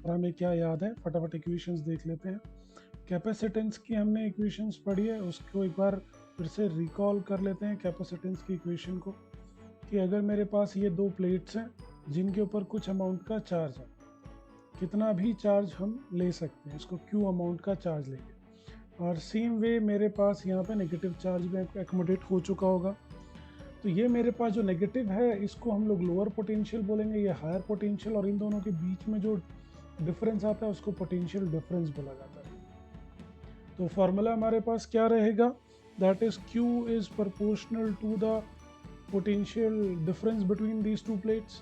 और हमें क्या याद है, फटाफट इक्वेशंस देख लेते हैं। कैपेसिटेंस की हमने इक्वेशंस पढ़ी है, उसको एक बार फिर से रिकॉल कर लेते हैं कैपेसिटेंस की इक्वेशन को। कि अगर मेरे पास ये दो प्लेट्स हैं जिनके ऊपर कुछ अमाउंट का चार्ज है, कितना भी चार्ज हम ले सकते हैं, इसको क्यू अमाउंट का चार्ज लेंगे। और सेम वे मेरे पास यहाँ पे नेगेटिव चार्ज भी एकोमोडेट हो चुका होगा। तो ये मेरे पास जो नेगेटिव है इसको हम लोग लोअर पोटेंशियल बोलेंगे, ये हायर पोटेंशियल, और इन दोनों के बीच में जो डिफरेंस आता है उसको पोटेंशियल डिफरेंस बोला जाता है। तो फॉर्मूला हमारे पास क्या रहेगा, that is Q is proportional to the potential difference between these two plates,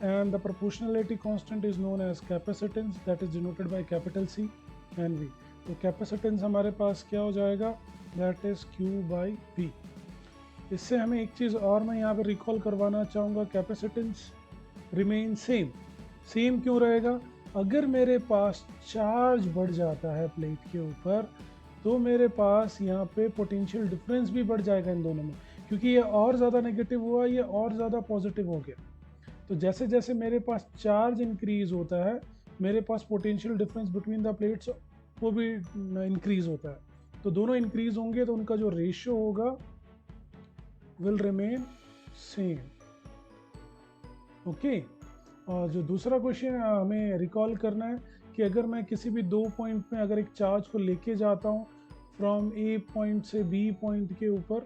and the proportionality constant is known as capacitance, that is denoted by capital C and V. तो capacitance हमारे पास क्या हो जाएगा, that is Q by V। इससे हमें एक चीज़ और मैं यहाँ पे रिकॉल करवाना चाहूँगा, कैपेसिटेंस रिमेन सेम। सेम क्यों रहेगा, अगर मेरे पास चार्ज बढ़ जाता है प्लेट के ऊपर तो मेरे पास यहाँ पे पोटेंशियल डिफरेंस भी बढ़ जाएगा इन दोनों में, क्योंकि ये और ज़्यादा नेगेटिव हुआ, ये और ज़्यादा पॉजिटिव हो गया। तो जैसे जैसे मेरे पास चार्ज इंक्रीज होता है, मेरे पास potential difference between the plates वो भी इंक्रीज होता है। तो दोनों इंक्रीज होंगे तो उनका जो रेशियो होगा विल रिमेन सेम। ओके। और जो दूसरा क्वेश्चन हमें रिकॉल करना है कि अगर मैं किसी भी दो पॉइंट में अगर एक चार्ज को लेके जाता हूँ फ्रॉम ए पॉइंट से बी पॉइंट के ऊपर,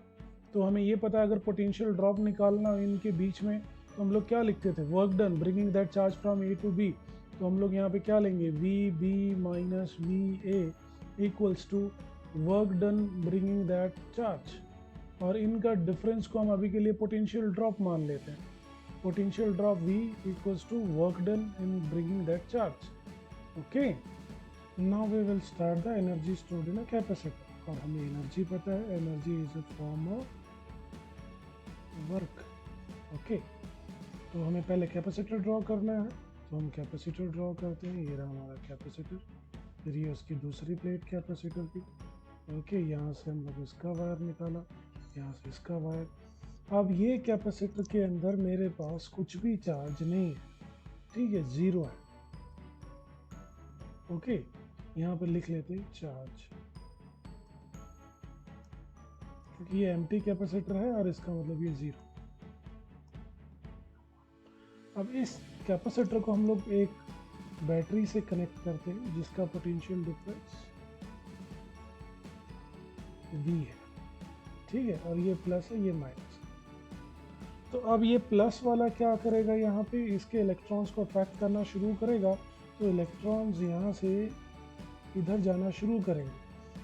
तो हमें ये पता है अगर पोटेंशियल ड्रॉप निकालना इनके बीच में तो हम लोग क्या लिखते थे, work done bringing that charge from A to B. तो हम लोग यहाँ पे क्या लेंगे, V B minus V A equals to work done bringing that charge, और इनका डिफरेंस को हम अभी के लिए पोटेंशियल ड्रॉप मान लेते हैं। potential drop V equals to work done in bringing that charge. Okay, now we will start the energy stored in a capacitor, और हमें एनर्जी पता है, energy is a form of work. Okay, तो हमें पहले कैपेसिटर ड्रॉ करना है, तो हम कैपेसिटर ड्रॉ करते हैं। ये रहा हमारा कैपेसिटर, फिर ये उसकी दूसरी प्लेट कैपेसिटर की। ओके, यहाँ से हम लोग इसका वायर निकाला, यहाँ से इसका वायर। अब ये कैपेसिटर के अंदर मेरे पास कुछ भी चार्ज नहीं है, ठीक है, जीरो है। ओके, यहाँ पर लिख लेते हैं चार्ज, क्योंकि ये एम्प्टी कैपेसिटर है और इसका मतलब ये जीरो। अब इस कैपेसिटर को हम लोग एक बैटरी से कनेक्ट करते हैं जिसका पोटेंशियल डिफरेंस V है, ठीक है, और ये प्लस है, ये माइनस। तो अब ये प्लस वाला क्या करेगा, यहाँ पे इसके इलेक्ट्रॉन्स को अट्रैक्ट करना शुरू करेगा, तो इलेक्ट्रॉन्स यहाँ से इधर जाना शुरू करेंगे,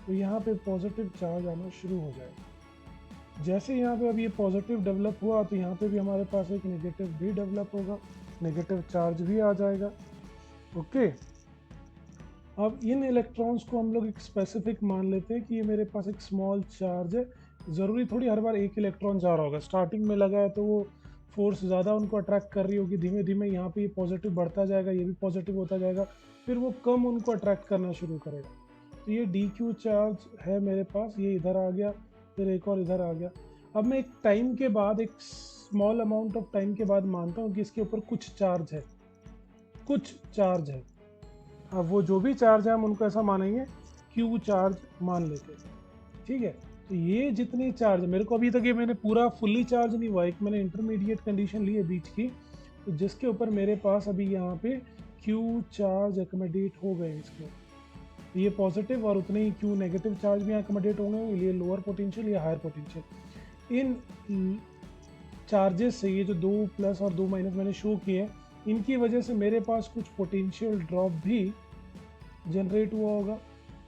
तो यहाँ पे पॉजिटिव चार्ज आना शुरू हो जाएगा। जैसे यहाँ पे अब ये पॉजिटिव डेवलप हुआ तो यहाँ पे भी हमारे पास एक नेगेटिव भी डेवलप होगा, नेगेटिव चार्ज भी आ जाएगा। ओके, अब इन इलेक्ट्रॉन्स को हम लोग एक स्पेसिफिक मान लेते हैं कि ये मेरे पास एक स्मॉल चार्ज है। ज़रूरी थोड़ी हर बार एक इलेक्ट्रॉन जा रहा होगा, स्टार्टिंग में लगा है तो वो फोर्स ज़्यादा उनको अट्रैक्ट कर रही होगी, धीमे धीमे यहाँ पे ये पॉजिटिव बढ़ता जाएगा, ये भी पॉजिटिव होता जाएगा, फिर वो कम उनको अट्रैक्ट करना शुरू करेगा। तो ये डी क्यू चार्ज है मेरे पास, ये इधर आ गया, फिर एक और इधर आ गया। अब मैं एक टाइम के बाद, एक स्मॉल अमाउंट ऑफ टाइम के बाद मानता हूँ कि इसके ऊपर कुछ चार्ज है, कुछ चार्ज है। अब वो जो भी चार्ज है हम उनको ऐसा मानेंगे, क्यू चार्ज मान लेते हैं, ठीक है। तो ये जितने चार्ज, मेरे को अभी तक ये मैंने पूरा फुल्ली चार्ज नहीं हुआ, एक मैंने इंटरमीडिएट कंडीशन ली है बीच की, तो जिसके ऊपर मेरे पास अभी यहाँ पे क्यू चार्ज एकोमोडेट हो गए इसके, तो ये पॉजिटिव और उतने ही क्यू नेगेटिव चार्ज भी एकोमोडेट होंगे, ये लोअर पोटेंशियल या हायर पोटेंशियल। इन चार्जेस से ये जो दो प्लस और दो माइनस मैंने शो किए, इनकी वजह से मेरे पास कुछ पोटेंशियल ड्रॉप भी जनरेट हुआ होगा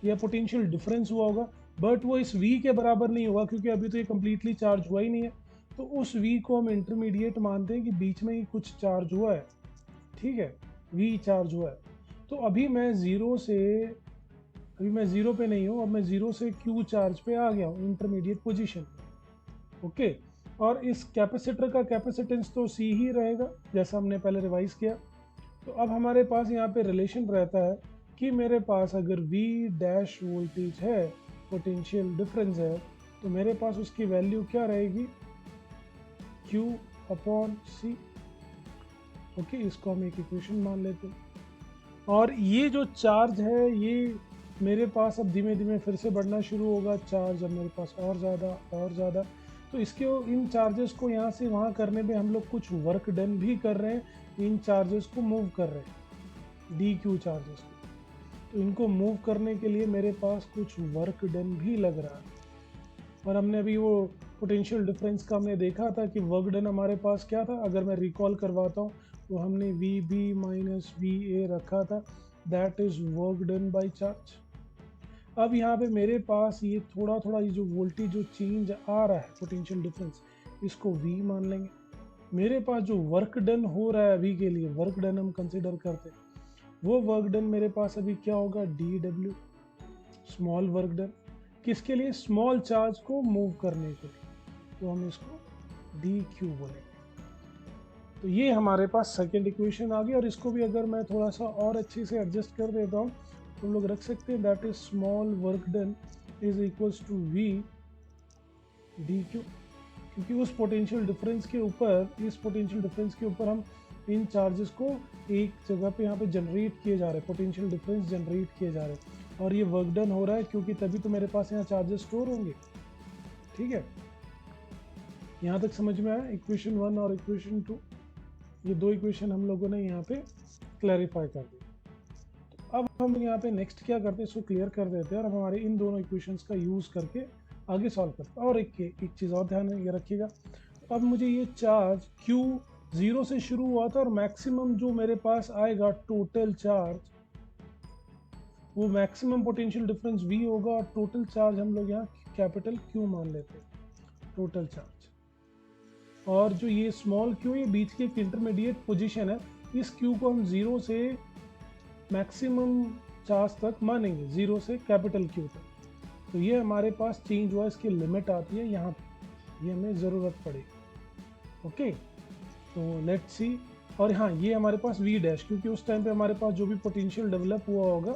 या पोटेंशियल डिफरेंस हुआ होगा, बट वो इस V के बराबर नहीं होगा क्योंकि अभी तो ये कम्प्लीटली चार्ज हुआ ही नहीं है। तो उस V को हम इंटरमीडिएट मानते हैं कि बीच में ही कुछ चार्ज हुआ है, ठीक है, V चार्ज हुआ है। तो अभी मैं ज़ीरो पे नहीं हूँ, अब मैं ज़ीरो से Q चार्ज पे आ गया हूँ, इंटरमीडिएट पोजीशन। ओके, और इस कैपेसिटर का कैपेसिटेंस तो C ही रहेगा जैसा हमने पहले रिवाइज किया। तो अब हमारे पास यहाँ पे रिलेशन रहता है कि मेरे पास अगर V डैश वोल्टेज है, पोटेंशियल डिफरेंस है, तो मेरे पास उसकी वैल्यू क्या रहेगी, Q अपॉन C। ओके, इसको हम एक इक्वेशन मान लेते हैं। और ये जो चार्ज है ये मेरे पास अब धीमे धीमे फिर से बढ़ना शुरू होगा, चार्ज अब मेरे पास और ज़्यादा। तो इसके इन चार्जेस को यहाँ से वहाँ करने में हम लोग कुछ वर्क डन भी कर रहे हैं, इन चार्जेस को मूव कर रहे हैं, डी क्यू चार्जेस को। तो इनको मूव करने के लिए मेरे पास कुछ वर्क डन भी लग रहा है। और हमने अभी वो पोटेंशियल डिफरेंस का हमने देखा था कि वर्क डन हमारे पास क्या था, अगर मैं रिकॉल करवाता हूँ तो हमने V B minus V A रखा था, that is work done by charge. अब यहाँ पे मेरे पास ये थोड़ा ये जो वोल्टेज जो चेंज आ रहा है पोटेंशियल डिफरेंस, इसको V मान लेंगे। मेरे पास जो वर्क डन हो रहा है अभी के लिए, वर्क डन हम कंसिडर करते हैं, वो वर्क डन मेरे पास अभी क्या होगा, DW, स्मॉल वर्क डन। किसके लिए, स्मॉल चार्ज को मूव करने के लिए, तो हम इसको DQ बोलेंगे। तो ये हमारे पास सेकेंड इक्वेशन आ गई। और इसको भी अगर मैं थोड़ा सा और अच्छे से एडजस्ट कर देता हूँ तो हम लोग रख सकते हैं that is small work done is equals to V DQ, क्योंकि उस पोटेंशियल डिफरेंस के ऊपर, इस पोटेंशियल डिफरेंस के ऊपर हम इन चार्जेस को एक जगह पे यहाँ पे जनरेट किए जा रहे हैं, पोटेंशियल डिफरेंस जनरेट किए जा रहे हैं, और ये वर्क डन हो रहा है क्योंकि तभी तो मेरे पास यहाँ चार्जेस स्टोर होंगे। ठीक है, यहाँ तक समझ में आया इक्वेशन 1 और इक्वेशन 2, ये दो इक्वेशन हम लोगों ने यहाँ पे क्लैरिफाई कर दी। तो अब हम यहाँ पे नेक्स्ट क्या करते हैं, इसको क्लियर कर देते हैं और हम हमारे इन दोनों इक्वेशंस का यूज़ करके आगे सॉल्व करते हैं। और एक चीज़ और ध्यान में ये रखिएगा, अब मुझे ये चार्ज Q 0 से शुरू हुआ था और मैक्सिमम जो मेरे पास आएगा टोटल चार्ज, वो मैक्सिमम पोटेंशियल डिफरेंस V होगा, और टोटल चार्ज हम लोग यहाँ कैपिटल Q मान लेते हैं, टोटल चार्ज। और जो ये स्मॉल Q ये बीच की एक इंटरमीडिएट पोजीशन है, इस Q को हम 0 से मैक्सिमम चार्ज तक मानेंगे, 0 से कैपिटल Q तक। तो ये हमारे पास चेंज हुआ, इसकी लिमिट आती है यहाँ पे, ये हमें ज़रूरत पड़ेगी। ओके, तो लेट्स सी। और हाँ, ये हमारे पास V डैश, क्योंकि उस टाइम पे हमारे पास जो भी पोटेंशियल डेवलप हुआ होगा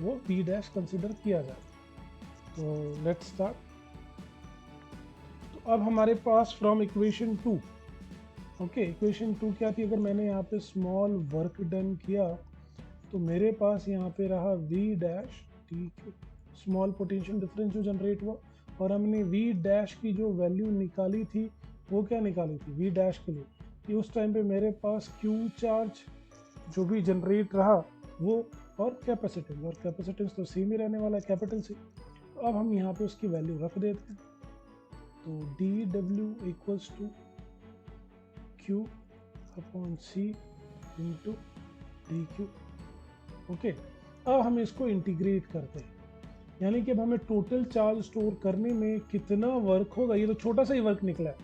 वो V डैश कंसिडर किया जाए। तो लेट्स स्टार्ट। तो अब हमारे पास फ्रॉम इक्वेशन 2, ओके, इक्वेशन 2 क्या थी, अगर मैंने यहाँ पे स्मॉल वर्क डन किया तो मेरे पास यहाँ पे रहा V dash DQ, small potential difference जो जनरेट हुआ, और हमने V डैश की जो वैल्यू निकाली थी वो क्या निकाली थी V डैश के लिए, कि उस टाइम पे मेरे पास Q चार्ज जो भी जनरेट रहा वो, और कैपेसिटेंस, और कैपेसिटेंस तो सेम ही रहने वाला है, कैपिटल से। तो अब हम यहाँ पे उसकी वैल्यू रख देते हैं, तो DW equals to Q upon C into DQ। Okay, अब हम इसको इंटीग्रेट करते हैं, यानी कि अब हमें टोटल चार्ज स्टोर करने में कितना वर्क होगा, ये तो छोटा सा ही वर्क निकला है,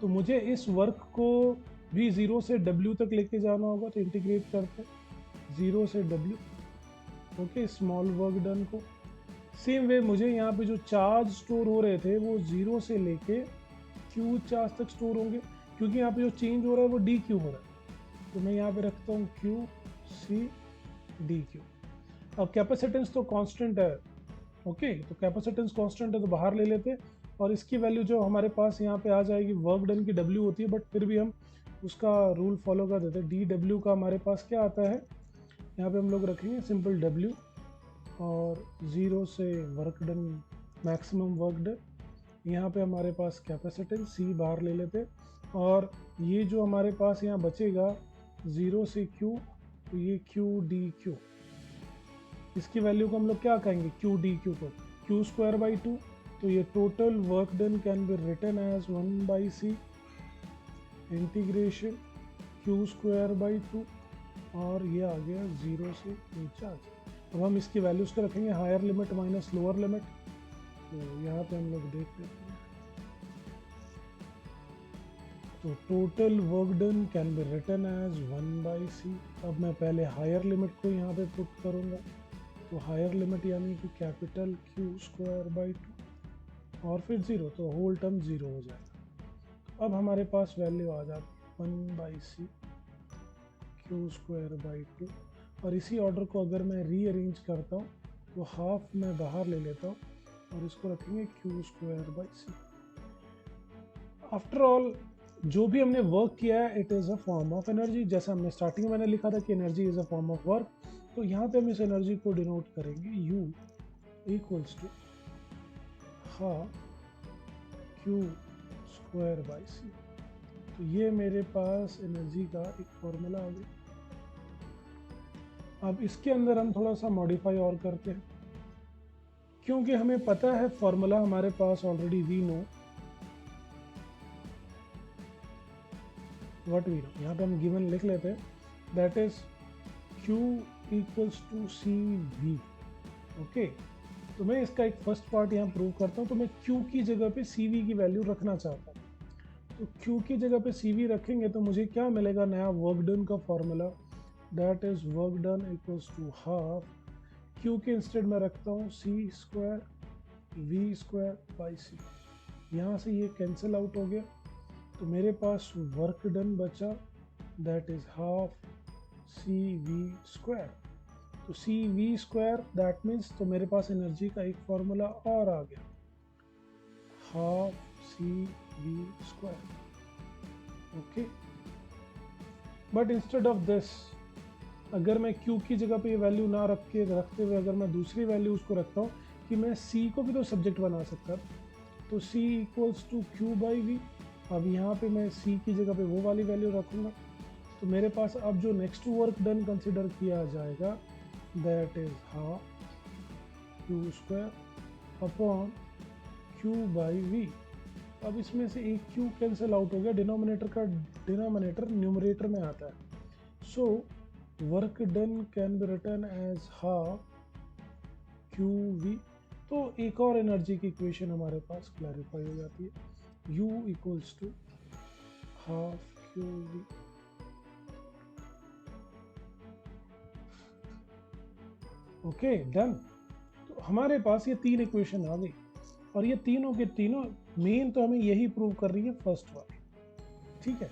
तो मुझे इस वर्क को भी 0 से W तक लेके जाना होगा। तो इंटीग्रेट करते हैं 0 से W, okay, small work done को। सेम वे मुझे यहाँ पे जो चार्ज स्टोर हो रहे थे वो 0 से लेके Q चार्ज तक स्टोर होंगे, क्योंकि यहाँ पे जो चेंज हो रहा है वो DQ हो रहा है। तो मैं यहाँ पे रखता हूँ Q C DQ। अब कैपेसिटेंस तो कांस्टेंट है, ओके, तो कैपेसिटेंस कांस्टेंट है तो बाहर ले लेते हैं, और इसकी वैल्यू जो हमारे पास यहाँ पे आ जाएगी, वर्क डन की W होती है, बट फिर भी हम उसका रूल फॉलो कर देते हैं। DW का हमारे पास क्या आता है, यहाँ पे हम लोग रखेंगे सिंपल W, और 0 से work done, maximum work done, यहाँ पे हमारे पास कैपेसिटेंस C बाहर ले लेते हैं, और ये जो हमारे पास यहाँ बचेगा 0 से Q, तो ये Q DQ, इसकी वैल्यू को हम लोग क्या कहेंगे, Q DQ को Q स्क्वायर बाई 2। तो ये total work done can be written as 1 by C integration Q square by 2, और ये आ गया 0 से चार्ज। अब हम इसकी वैल्यूज को रखेंगे higher limit minus lower limit, तो यहाँ पे हम लोग देख लेते हैं। तो total work done can be written as 1 by C। अब मैं पहले हायर लिमिट को यहाँ पे पुट करूँगा, तो हायर लिमिट यानी कि कैपिटल Q स्क्वायर बाई 2 और फिर 0, तो होल टर्म 0 हो जाएगा। अब हमारे पास वैल्यू आ जाती 1 by C Q square by 2, और इसी ऑर्डर को अगर मैं रीअरेंज करता हूँ तो हाफ मैं बाहर ले लेता हूँ और इसको रखेंगे Q square by C। After all जो भी हमने वर्क किया है it is a form of energy. जैसे हमने स्टार्टिंग में मैंने लिखा था कि energy is a form of work, तो यहाँ पे हम इस एनर्जी को डिनोट करेंगे U equals to half Q square by C. तो ये मेरे पास एनर्जी का एक फॉर्मूला आ गया। अब इसके अंदर हम थोड़ा सा मॉडिफाई और करते हैं, क्योंकि हमें पता है फॉर्मूला हमारे पास already we know what we know. यहाँ पे हम गिवन लिख लेते हैं, that is Q equals to C V. Okay, तो मैं इसका एक फर्स्ट पार्ट यहाँ प्रूव करता हूँ। तो मैं Q की जगह पे CV की वैल्यू रखना चाहता हूँ। तो Q की जगह पे CV रखेंगे तो मुझे क्या मिलेगा, नया वर्क डन का formula, that is work done equals to half Q के इंस्टेड में रखता हूँ C square V square by C. यहाँ से ये कैंसिल आउट हो गया, तो मेरे पास वर्क डन बचा, that is half C V square. तो C V square that means, तो मेरे पास एनर्जी का एक फॉर्मूला और आ गया, half C V square. Okay, but instead of this, अगर मैं Q की जगह पे ये वैल्यू ना रखते हुए अगर मैं दूसरी वैल्यू उसको रखता हूँ कि मैं C को भी तो सब्जेक्ट बना सकता, तो C equals to Q by V. अब यहाँ पे मैं C की जगह पे वो वाली वैल्यू रखूँगा, तो मेरे पास अब जो नेक्स्ट वर्क डन कंसिडर किया जाएगा that is half Q square upon Q by V. अब इसमें से एक Q कैंसिल आउट हो गया, डिनोमिनेटर न्यूमरेटर में आता है, so work done can be written as half Q V. तो एक और एनर्जी की इक्वेशन हमारे पास क्लैरिफाई हो जाती है, U equals to half Q V. Okay done. तो हमारे पास ये तीन इक्वेशन आ गई, और ये तीनों के तीनों मेन तो हमें यही प्रूव कर रही है फर्स्ट वाली, ठीक है।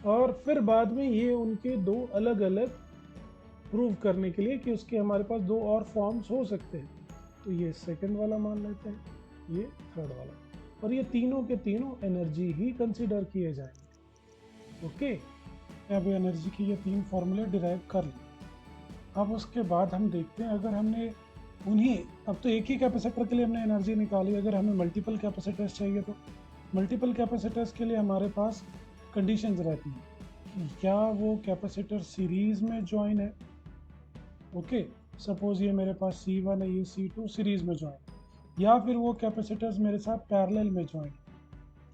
और फिर बाद में ये उनके दो अलग अलग प्रूव करने के लिए कि उसके हमारे पास दो और फॉर्म्स हो सकते हैं, तो ये सेकंड वाला मान लेते हैं, ये थर्ड वाला, और ये तीनों के तीनों एनर्जी ही कंसीडर किए जाएंगे। ओके, अब एनर्जी की ये तीन फॉर्मूले डिराइव कर लिए। अब उसके बाद हम देखते हैं, अगर हमने उन्हीं, अब तो एक ही कैपेसिटर के लिए हमने एनर्जी निकाली, अगर हमें मल्टीपल कैपेसिटर्स चाहिए तो मल्टीपल कैपेसिटर्स के लिए हमारे पास कंडीशंस रहती हैं कि क्या वो कैपेसिटर सीरीज़ में ज्वाइन है। ओके, सपोज ये मेरे पास C1 है, ये C2 सीरीज़ में ज्वाइन, या फिर वो कैपेसिटर्स मेरे साथ पैरेलल में ज्वाइन,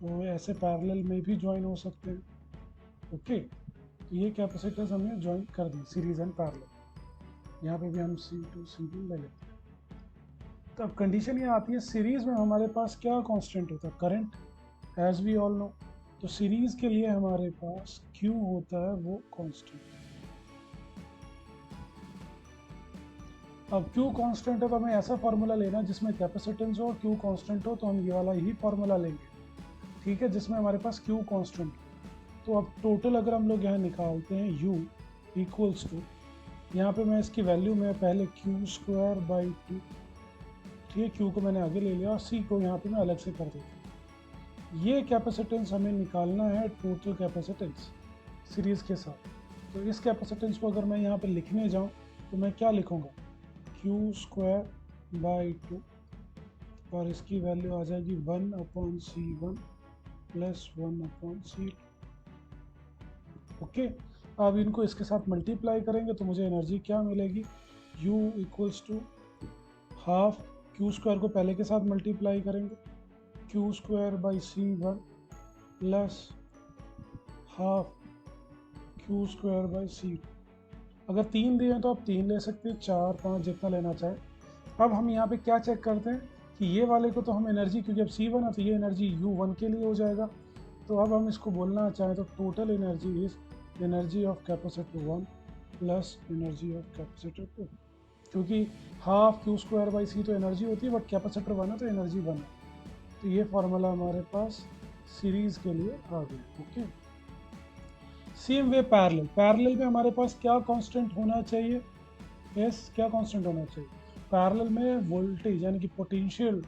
तो ऐसे पैरेलल में भी ज्वाइन हो सकते हैं। ओके, तो ये कैपेसिटर्स हमने ज्वाइन कर दी सीरीज़ एंड पैरेलल, यहाँ पे भी हम C2 C1 ले लेते हैं। तो अब कंडीशन ये आती है, सीरीज़ में हमारे पास क्या कांस्टेंट होता है, current, as we all know. तो सीरीज़ के लिए हमारे पास Q होता है वो कांस्टेंट। अब Q कांस्टेंट है तो हमें ऐसा फार्मूला लेना जिसमें कैपेसिटेंस हो और Q कांस्टेंट हो, तो हम ये वाला ही फार्मूला लेंगे, ठीक है, जिसमें हमारे पास Q कांस्टेंट। तो अब टोटल अगर हम लोग यहाँ निकालते हैं U इक्वल्स टू, यहाँ पे मैं इसकी वैल्यू में पहले Q स्क्वायर बाई 2, ठीक है, Q को मैंने आगे ले लिया और C को यहाँ पे मैं अलग से कर देता हूँ। ये कैपेसिटेंस हमें निकालना है, टोटल कैपेसिटेंस सीरीज़ के साथ। तो इस कैपेसिटेंस को अगर मैं यहाँ पे लिखने जाऊँ तो मैं क्या लिखूँगा, Q स्क्वायर बाई 2, और इसकी वैल्यू आ जाएगी 1/C1 प्लस 1/C2। ओके, अब इनको इसके साथ मल्टीप्लाई करेंगे तो मुझे एनर्जी क्या मिलेगी, U equals to half Q square को पहले के साथ मल्टीप्लाई करेंगे, Q square by C1 plus half Q square by C2। अगर 3 दिए तो आप 3 ले सकते हैं, 4 5 जितना लेना चाहे। अब हम यहाँ पे क्या चेक करते हैं कि ये वाले को तो हम एनर्जी, क्योंकि अब C1 है तो ये एनर्जी U1 के लिए हो जाएगा, तो अब हम इसको बोलना चाहें तो total energy is energy of capacitor 1 plus energy of capacitor 2, क्योंकि half Q square by C तो एनर्जी होती है, बट कैपेसिटर 1 है तो एनर्जी 1 है। तो ये फार्मूला हमारे पास सीरीज़ के लिए आ गया। ओके, सेम वे पैरेलल में हमारे पास क्या कांस्टेंट होना चाहिए, यस, क्या कांस्टेंट होना चाहिए पैरेलल में, वोल्टेज यानी कि पोटेंशियल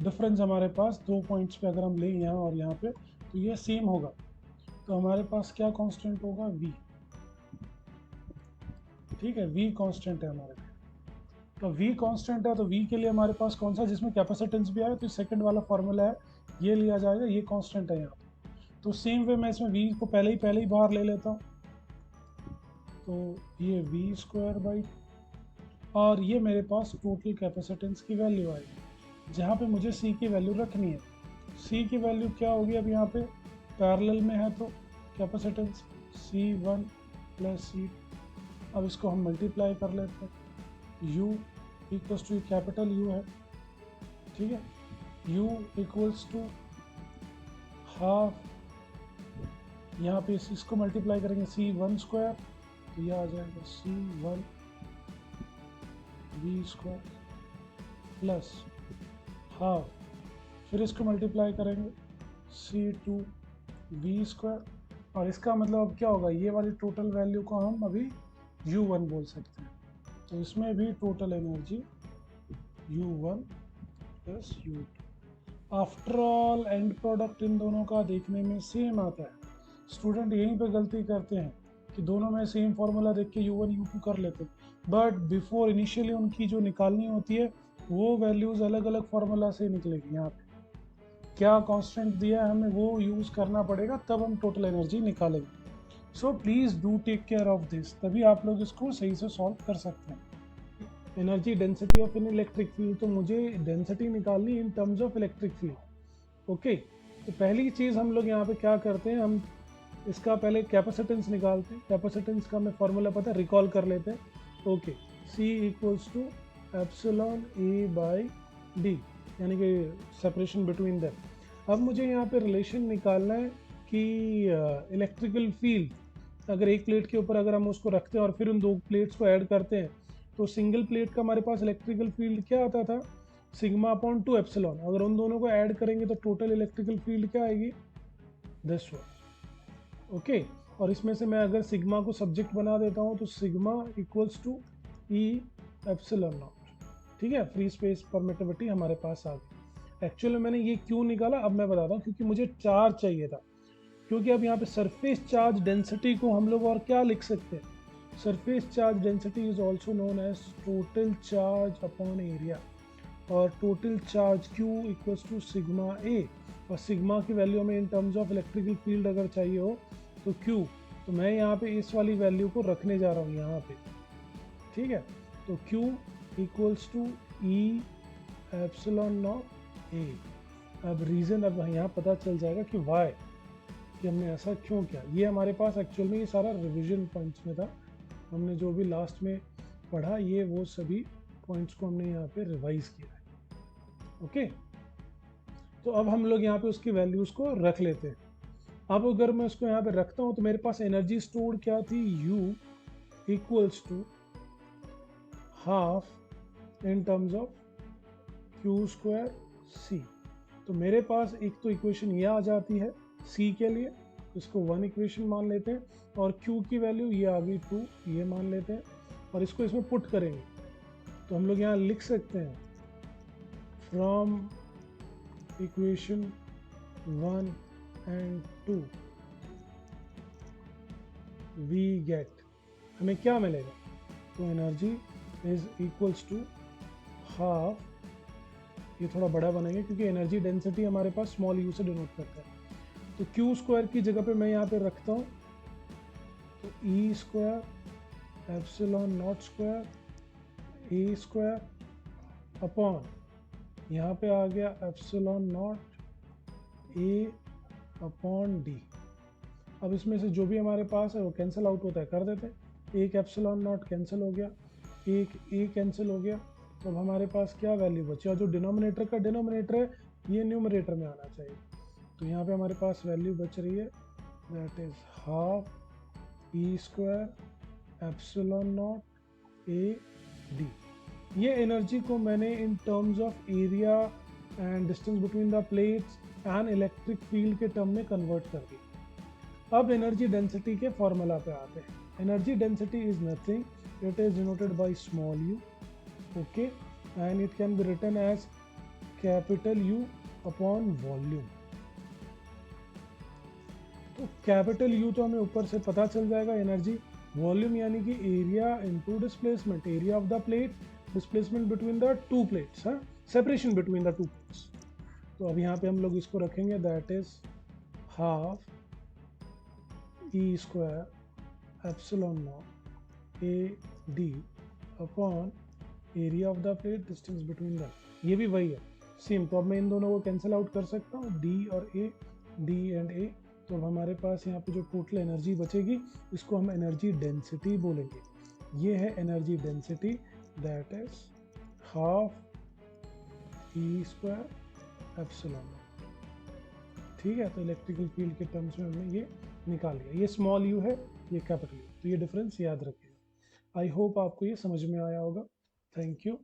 डिफरेंस हमारे पास 2 पॉइंट्स पे अगर हम लें यहाँ और यहाँ पे, तो ये सेम होगा। तो हमारे पास क्या कांस्टेंट होगा, v। ठीक है, v कांस्टेंट है हमारे पास। तो v कांस्टेंट है, तो v के लिए हमारे पास कौन सा, जिसमें कैपेसिटेंस भी आया, तो सेकंड वाला फॉर्मूला है, ये लिया जाएगा, ये कांस्टेंट है यहाँ पे। तो सेम वे मैं इसमें v को पहले ही बाहर ले लेता हूँ, तो ये v स्क्वायर बाई, और ये मेरे पास टोटल कैपेसिटेंस की वैल्यू आएगी, जहाँ पे मुझे c की वैल्यू रखनी है। c की वैल्यू क्या होगी, अब यहाँ पे पैरेलल में है, तो कैपेसिटेंस C1 प्लस C। अब इसको हम मल्टीप्लाई कर लेते हैं, u equals to, capital U है, ठीक है, u इक्वल्स टू हाफ, यहाँ पे इसको मल्टीप्लाई करेंगे C1 स्क्वायर, तो यह आ जाएगा C1 v square plus half, फिर इसको मल्टीप्लाई करेंगे C2 v स्क्वायर, और इसका मतलब अब क्या होगा, ये वाली टोटल वैल्यू को हम अभी U1 बोल सकते हैं। तो इसमें भी total energy U1 plus U2। After all and product in दोनों का देखने में सेम आता है। स्टूडेंट यहीं पे गलती करते हैं कि दोनों में सेम फार्मूला देख के U1 U2 कर लेते हैं, बट बिफोर इनिशियली उनकी जो निकालनी होती है वो वैल्यूज़ अलग अलग फार्मूला से निकलेगी। यहाँ पे क्या कांस्टेंट दिया है हमें, वो यूज़ करना पड़ेगा, तब हम टोटल एनर्जी निकालेंगे। So please do take care of this, तभी आप लोग इसको सही से सॉल्व कर सकते हैं। Energy density of an electric field, तो मुझे डेंसिटी निकालनी इन terms of electric field. Okay, तो पहली चीज़ हम लोग यहाँ पे क्या करते हैं, हम इसका पहले कैपेसिटेंस निकालते हैं। कैपेसिटेंस का हमें फॉर्मूला पता है, रिकॉल कर लेते हैं। Okay, C equals to epsilon A by D, यानी कि सेपरेशन बिटवीन दैम। अब मुझे यहाँ पे रिलेशन निकालना है कि इलेक्ट्रिकल फील्ड, अगर एक प्लेट के ऊपर अगर हम उसको रखते हैं और फिर उन दो प्लेट्स को ऐड करते हैं, तो सिंगल प्लेट का हमारे पास इलेक्ट्रिकल फील्ड क्या आता था, सिग्मा अपॉन 2 एप्सिलॉन। अगर उन दोनों को ऐड करेंगे तो टोटल इलेक्ट्रिकल फील्ड क्या आएगी, दिस वन। ओके, और इसमें से मैं अगर सिग्मा को सब्जेक्ट बना देता हूँ, तो sigma equals to E epsilon not. ठीक है, फ्री स्पेस परमिटिविटी हमारे पास आ गई। एक्चुअली मैंने ये क्यों निकाला अब मैं बताता हूँ, क्योंकि मुझे चार्ज चाहिए था। क्योंकि अब यहाँ पे सरफेस चार्ज डेंसिटी को हम लोग और क्या लिख सकते हैं, surface charge density is also known as total charge upon area, और total charge Q equals to sigma A, और सिग्मा की वैल्यू हमें in terms of electrical field अगर चाहिए हो तो Q, तो मैं यहाँ पे इस वाली वैल्यू को रखने जा रहा हूँ यहाँ पे। ठीक है, तो Q equals to E epsilon not A। अब रीज़न अब यहाँ पता चल जाएगा कि वाई, कि हमने ऐसा क्यों किया। ये हमारे पास एक्चुअल में ये सारा रिविजन पॉइंट्स में था, हमने जो भी लास्ट में पढ़ा ये वो सभी पॉइंट्स को हमने यहाँ पे रिवाइज किया है। ओके, तो अब हम लोग यहाँ पे उसकी वैल्यूज़ को रख लेते हैं। अब अगर मैं उसको यहाँ पे रखता हूँ तो मेरे पास एनर्जी स्टोर क्या थी, U equals to half in terms of Q square C। तो मेरे पास एक तो इक्वेशन ये आ जाती है C के लिए, इसको 1 इक्वेशन मान लेते हैं, और Q की वैल्यू ये आ गई 2, ये मान लेते हैं, और इसको इसमें पुट करेंगे तो हम लोग यहाँ लिख सकते हैं from equation 1 and 2 we get, हमें क्या मिलेगा, तो energy is equals to half, ये थोड़ा बड़ा बनेंगे क्योंकि एनर्जी डेंसिटी हमारे पास स्मॉल u से डिनोट करता है, तो Q स्क्वायर की जगह पे मैं यहाँ पे रखता हूँ, तो E square epsilon not square A square upon, यहाँ पे आ गया epsilon not A upon D। अब इसमें से जो भी हमारे पास है वो कैंसिल आउट होता है, कर देते हैं। एक एप्सिलॉन नॉट कैंसिल हो गया, एक A कैंसिल हो गया, तो अब हमारे पास क्या वैल्यू बची, और जो डिनोमिनेटर का डिनोमिनेटर है ये न्यूमरेटर में आना चाहिए, तो यहाँ पे हमारे पास वैल्यू बच रही है, that is half E square epsilon not A D। ये एनर्जी को मैंने इन terms of area and distance between the plates and electric field के टर्म में कन्वर्ट कर दी। अब एनर्जी डेंसिटी के फॉर्मूला पे आते हैं। Energy density is nothing, it is denoted by small u, okay, and it can be written as capital U upon volume. तो capital U तो हमें ऊपर से पता चल जाएगा, एनर्जी। वॉल्यूम यानी कि area into displacement, area of the plate, displacement between the two plates, हाँ, separation between the two plates. तो अब यहाँ पे हम लोग इसको रखेंगे, that is half E square epsilon naught A D upon area of the plate, distance between the, ये भी वही है सेम। तो अब मैं इन दोनों को कैंसिल आउट कर सकता हूँ, डी और ए, डी एंड ए। तो अब हमारे पास यहाँ पे जो टोटल एनर्जी बचेगी इसको हम एनर्जी डेंसिटी बोलेंगे। ये है energy density, that is half E square epsilon. ठीक है, तो इलेक्ट्रिकल फील्ड के टर्म्स में हमने ये निकाल लिया। ये स्मॉल यू है, ये कैपिटल यू, तो ये डिफरेंस याद रखिएगा। आई होप आपको ये समझ में आया होगा। Thank you.